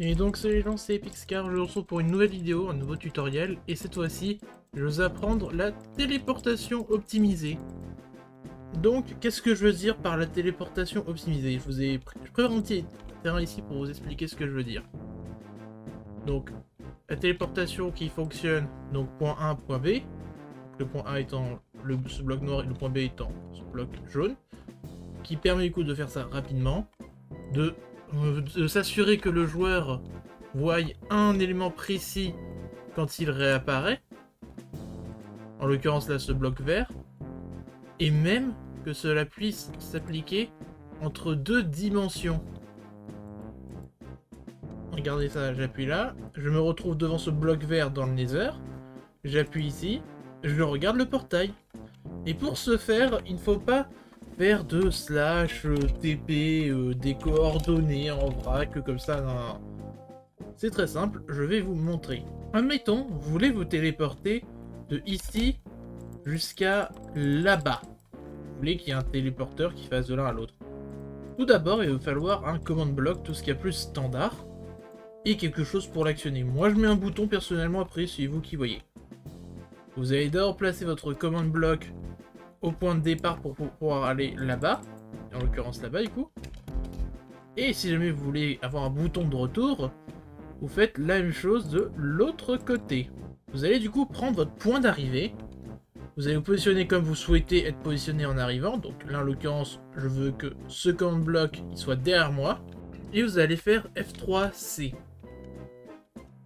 Et donc salut les gens, c'est Pixcar, je vous retrouve pour une nouvelle vidéo, un nouveau tutoriel, et cette fois-ci, je vais vous apprendre la téléportation optimisée. Donc, qu'est-ce que je veux dire par la téléportation optimisée? Je prépare un petit terrain ici pour vous expliquer ce que je veux dire. Donc, la téléportation qui fonctionne, donc point A, point B, le point A étant ce bloc noir et le point B étant ce bloc jaune, qui permet du coup de faire ça rapidement, de s'assurer que le joueur voie un élément précis quand il réapparaît, en l'occurrence là ce bloc vert, et même que cela puisse s'appliquer entre deux dimensions. Regardez ça, j'appuie là, je me retrouve devant ce bloc vert dans le Nether, j'appuie ici, je regarde le portail. Et pour ce faire, il ne faut pas faire de slash TP des coordonnées en vrac comme ça. Non. C'est très simple, je vais vous montrer. Admettons, vous voulez vous téléporter de ici jusqu'à là-bas. Vous voulez qu'il y ait un téléporteur qui fasse de l'un à l'autre. Tout d'abord, il va falloir un command block, tout ce qui est plus standard, et quelque chose pour l'actionner. Moi, je mets un bouton personnellement, après, c'est vous qui voyez. Vous allez d'abord placer votre command block au point de départ pour pouvoir aller là-bas, en l'occurrence là-bas du coup. Et si jamais vous voulez avoir un bouton de retour, vous faites la même chose de l'autre côté. Vous allez du coup prendre votre point d'arrivée, vous allez vous positionner comme vous souhaitez être positionné en arrivant, donc là en l'occurrence je veux que ce command block il soit derrière moi, et vous allez faire F3C.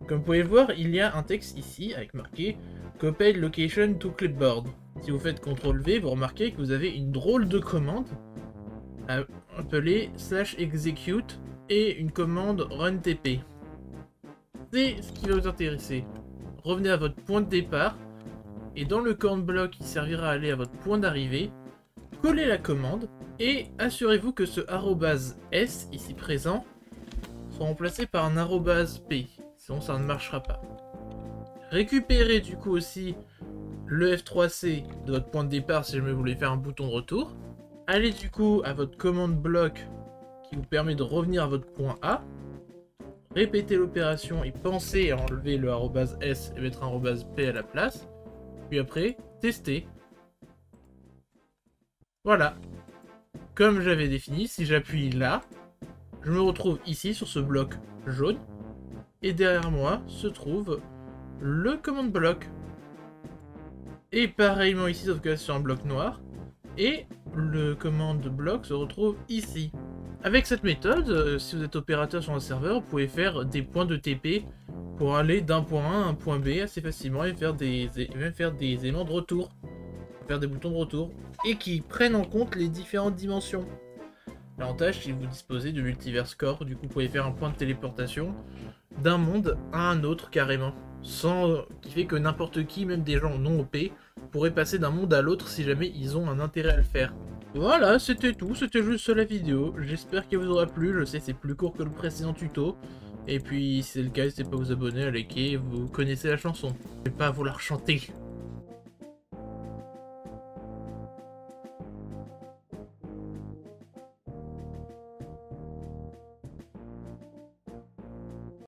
Comme vous pouvez le voir, il y a un texte ici avec marqué Copy Location to Clipboard. Si vous faites CTRL-V, vous remarquez que vous avez une drôle de commande appelée /execute et une commande runtp. C'est ce qui va vous intéresser. Revenez à votre point de départ et dans le command block qui servira à aller à votre point d'arrivée, collez la commande et assurez-vous que ce @s ici présent soit remplacé par un @p, sinon ça ne marchera pas. Récupérez du coup aussi le F3C de votre point de départ si jamais vous voulez faire un bouton de retour. Allez du coup à votre commande block qui vous permet de revenir à votre point A. Répétez l'opération et pensez à enlever le @s et mettre un @p à la place. Puis après, testez. Voilà. Comme j'avais défini, si j'appuie là, je me retrouve ici sur ce bloc jaune. Et derrière moi se trouve le command block. Et pareillement ici, sauf que là, sur un bloc noir. Et le command block se retrouve ici. Avec cette méthode, si vous êtes opérateur sur un serveur, vous pouvez faire des points de TP pour aller d'un point A à un point B assez facilement et même faire des éléments de retour. Faire des boutons de retour. Et qui prennent en compte les différentes dimensions. L'avantage, c'est que vous disposez de multiverse core, du coup vous pouvez faire un point de téléportation d'un monde à un autre carrément. Qui fait que n'importe qui, même des gens non OP, pourraient passer d'un monde à l'autre si jamais ils ont un intérêt à le faire. Voilà, c'était tout, c'était juste la vidéo. J'espère qu'elle vous aura plu, je sais c'est plus court que le précédent tuto. Et puis si c'est le cas, n'hésitez pas à vous abonner, à liker, vous connaissez la chanson. Je vais pas vous la chanter.